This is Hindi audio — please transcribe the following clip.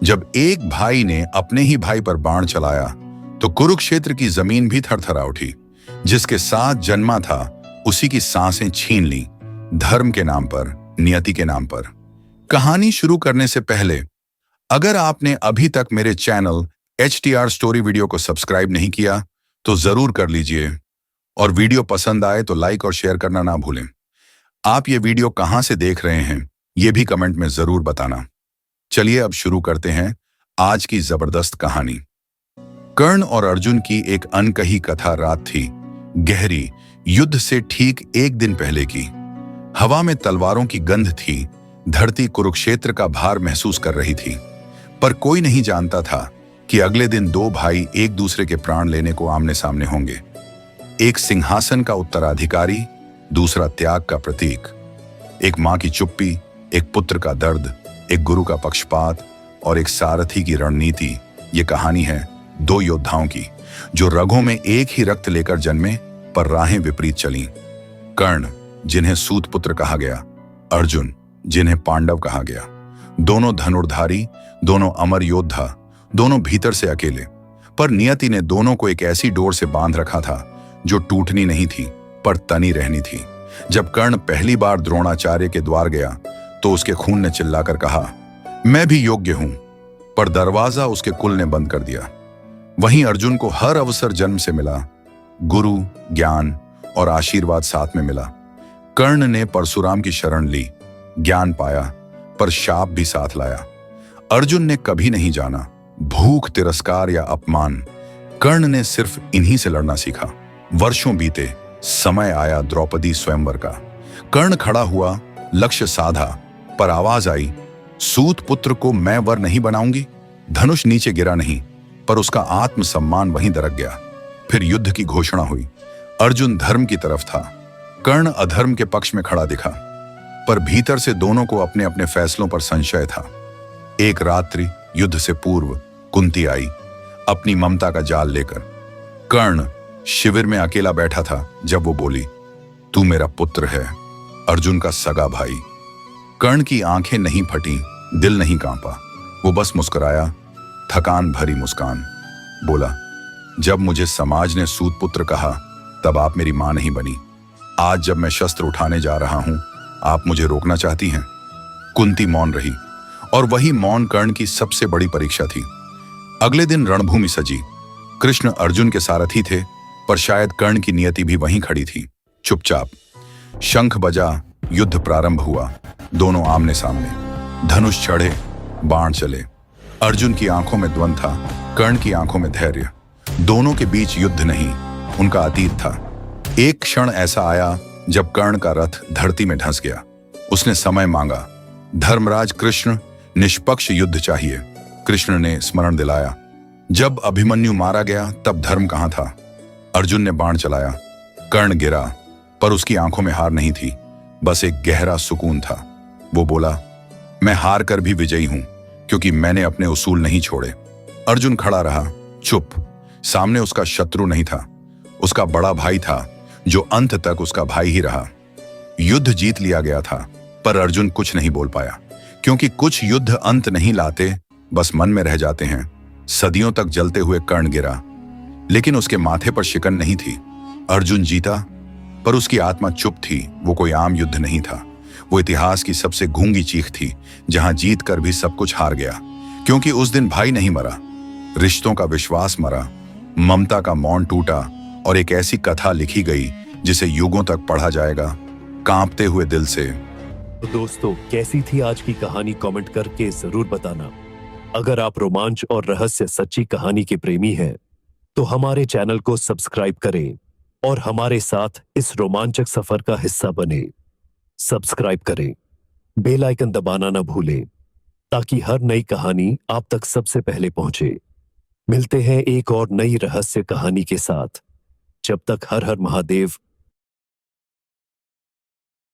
जब एक भाई ने अपने ही भाई पर बाण चलाया तो कुरुक्षेत्र की जमीन भी थरथरा उठी। जिसके साथ जन्मा था उसी की सांसें छीन ली, धर्म के नाम पर, नियति के नाम पर। कहानी शुरू करने से पहले अगर आपने अभी तक मेरे चैनल HTR स्टोरी वीडियो को सब्सक्राइब नहीं किया तो जरूर कर लीजिए, और वीडियो पसंद आए तो लाइक और शेयर करना ना भूलें। आप ये वीडियो कहां से देख रहे हैं ये भी कमेंट में जरूर बताना। चलिए अब शुरू करते हैं आज की जबरदस्त कहानी। कर्ण और अर्जुन की एक अनकही कथा रात थी, गहरी, युद्ध से ठीक एक दिन पहले की। हवा में तलवारों की गंध थी, धरती कुरुक्षेत्र का भार महसूस कर रही थी। पर कोई नहीं जानता था कि अगले दिन दो भाई एक दूसरे के प्राण लेने को आमने सामने होंगे। एक सिंहासन का उत्तराधिकारी, दूसरा त्याग का प्रतीक। एक मां की चुप्पी, एक पुत्र का दर्द, एक गुरु का पक्षपात और एक सारथी की रणनीति। ये कहानी है दो योद्धाओं की जो रगों में एक ही रक्त लेकर जन्मे पर राहें विपरीत चलीं। कर्ण, जिन्हें सूत पुत्र कहा गया, अर्जुन, जिन्हें पांडव कहा गया। दोनों धनुर्धारी, दोनों अमर योद्धा, दोनों भीतर से अकेले। पर नियति ने दोनों को एक ऐसी डोर से बांध रखा था जो टूटनी नहीं थी पर तनी रहनी थी। जब कर्ण पहली बार द्रोणाचार्य के द्वार गया तो उसके खून ने चिल्लाकर कहा, मैं भी योग्य हूं, पर दरवाजा उसके कुल ने बंद कर दिया। वहीं अर्जुन को हर अवसर जन्म से मिला, गुरु, ज्ञान और आशीर्वाद साथ में मिला। कर्ण ने परशुराम की शरण ली, ज्ञान पाया, पर शाप भी साथ लाया। अर्जुन ने कभी नहीं जाना भूख, तिरस्कार या अपमान। कर्ण ने सिर्फ इन्हीं से लड़ना सीखा। वर्षों बीते, समय आया द्रौपदी स्वयंवर का। कर्ण खड़ा हुआ, लक्ष्य साधा, पर आवाज आई, सूत पुत्र को मैं वर नहीं बनाऊंगी। धनुष नीचे गिरा नहीं, पर उसका आत्मसम्मान वहीं दरक गया। फिर युद्ध की घोषणा हुई। अर्जुन धर्म की तरफ था, कर्ण अधर्म के पक्ष में खड़ा दिखा, पर भीतर से दोनों को अपने अपने फैसलों पर संशय था। एक रात्रि युद्ध से पूर्व कुंती आई, अपनी ममता का जाल लेकर। कर्ण शिविर में अकेला बैठा था जब वो बोली, तू मेरा पुत्र है, अर्जुन का सगा भाई। कर्ण की आंखें नहीं फटी, दिल नहीं कांपा। वो बस मुस्कुराया, थकान भरी मुस्कान। बोला, जब मुझे समाज ने सूत पुत्र कहा तब आप मेरी मां नहीं बनी। आज जब मैं शस्त्र उठाने जा रहा हूं, आप मुझे रोकना चाहती हैं। कुंती मौन रही, और वही मौन कर्ण की सबसे बड़ी परीक्षा थी। अगले दिन रणभूमि सजी। कृष्ण अर्जुन के सारथी थे, पर शायद कर्ण की नियति भी वहीं खड़ी थी, चुपचाप। शंख बजा, युद्ध प्रारंभ हुआ। दोनों आमने सामने, धनुष चढ़े, बाण चले। अर्जुन की आंखों में द्वंद था, कर्ण की आंखों में धैर्य। दोनों के बीच युद्ध नहीं, उनका अतीत था। एक क्षण ऐसा आया जब कर्ण का रथ धरती में धंस गया। उसने समय मांगा, धर्मराज कृष्ण, निष्पक्ष युद्ध चाहिए। कृष्ण ने स्मरण दिलाया, जब अभिमन्यु मारा गया तब धर्म कहां था। अर्जुन ने बाण चलाया, कर्ण गिरा, पर उसकी आंखों में हार नहीं थी, बस एक गहरा सुकून था। वो बोला, मैं हार कर भी विजयी हूं, क्योंकि मैंने अपने उसूल नहीं छोड़े। अर्जुन खड़ा रहा, चुप। सामने उसका शत्रु नहीं था, उसका बड़ा भाई था, जो अंत तक उसका भाई ही रहा। युद्ध जीत लिया गया था, पर अर्जुन कुछ नहीं बोल पाया, क्योंकि कुछ युद्ध अंत नहीं लाते, बस मन में रह जाते हैं। सदियों तक जलते हुए कर्ण गिरा, लेकिन उसके माथे पर शिकन नहीं थी। अर्जुन जीता, पर उसकी आत्मा चुप थी। वो कोई आम युद्ध नहीं था, वो इतिहास की सबसे गूंगी चीख थी, जहां जीत कर भी सब कुछ हार गया। क्योंकि उस दिन भाई नहीं मरा, रिश्तों का विश्वास मरा, ममता का मौन टूटा, और एक ऐसी कथा लिखी गई जिसे युगों तक पढ़ा जाएगा, कांपते हुए दिल से। तो दोस्तों, कैसी थी आज की कहानी कमेंट करके जरूर बताना। अगर आप रोमांच और रहस्य सच्ची कहानी के प्रेमी हैं, तो हमारे चैनल को सब्सक्राइब करें और हमारे साथ इस रोमांचक सफर का हिस्सा बने। सब्सक्राइब करें, बेल आइकन दबाना न भूलें, ताकि हर नई कहानी आप तक सबसे पहले पहुंचे। मिलते हैं एक और नई रहस्य कहानी के साथ। जब तक हर हर महादेव,